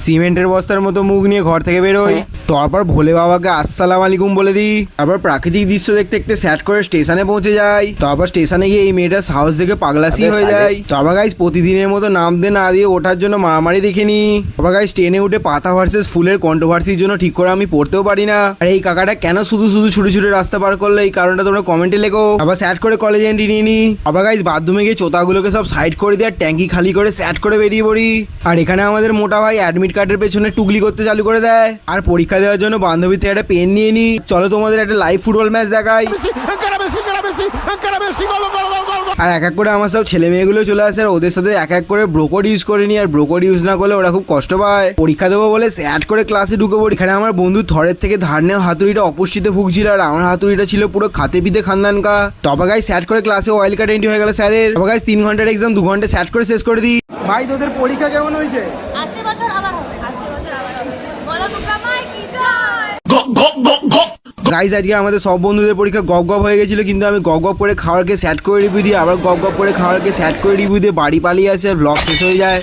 সিমেন্টের বস্তার মতো মুখ নিয়ে ঘর থেকে বেরোই। তারপর ভোলে বাবাকে আসসালাম আলাইকুম বলে দিই। তারপর প্রাকৃতিক দৃশ্য দেখতে দেখতে স্যাট করে স্টেশনে পৌঁছে যাই। তারপর স্টেশনে গিয়ে এই মেয়েটার সাহস দেখে পাগলাসি হয়ে যায়। তারপর গাইস প্রতিদিনের মতো নামতে না দিয়ে ওঠার জন্য মারামারি দেখে নি। তারপর গাইস ট্রেনে উঠে পাতা ভার্সেস ফুলের কন্ট্রোভার্সির জন্য ঠিক করে আমি পড়তেও পারি না। আর এই কাকাটা কেন শুধু শুধু ছুটে ছুটে রাস্তা পার করলো এই কারণটা তোমরা কমেন্টে লেখো। আবার স্যাট করে কলেজে এন্ট্রি নিয়ে নি। আবার গাইস বাথরুমে গিয়ে চোতাগুলোকে সব সাইড করে দিয়ে আর ট্যাঙ্কি খালি করে স্যাট করে বেরিয়ে পড়ি। আর এখানে আমাদের মোটা ভাই অ্যাডমিট কার্ডের পেছনে টুকলি করতে চালু করে দেয়। আর পরীক্ষা দেওয়ার জন্য বান্ধবীর থেকে একটা পেন নিয়ে নি। চলো তোমাদের একটা লাইভ ফুটবল ম্যাচ দেখাই। আর এক এক করে আমার সব ছেলে মেয়েগুলো চলে আসে আর ওদের সাথে এক এক করে ব্রোকোড ইউজ করে নি। আর ব্রোকোড ইউজ না করলে ওরা খুব কষ্ট পায়। পরীক্ষা দেবো বলে স্যাট করে ক্লাসে ঢুকে পড়ি। এখানে আমার বন্ধু থরের থেকে ধার নেওয়া হাতুড়িটা অপুষ্টিতে ভুগছিল আর আমার হাতুড়িটা ছিল পুরো খাতে পিতে খানদান কা। তবে গাইস স্যাট করে ক্লাসে ওয়াইল্ড কার্ড এন্ট্রি হয়ে গেল স্যারের। তবে গাইস 3 ঘন্টার এক্সাম 2 ঘন্টা স্যাট করে শেষ করে দিই। ভাই তোদের পরীক্ষা কেমন হয়েছে? আসছে বছর আবার হবে, আসছে বছর আবার হবে। বলো তোমরা মাই কি জয়। গাইস আজকে আমাদের সব বন্ধুদের পরীক্ষা গপ গপ হয়ে গেছিল, কিন্তু আমি গপ গপ করে খাওয়ারকে স্যাট করে রিভিউ দিয়ে আবার গপ গপ করে খাওয়ারকে স্যাট করে রিভিউ দিয়ে বাড়ি পালিয়ে আসে আর ব্লগ শেষ হয়ে যায়।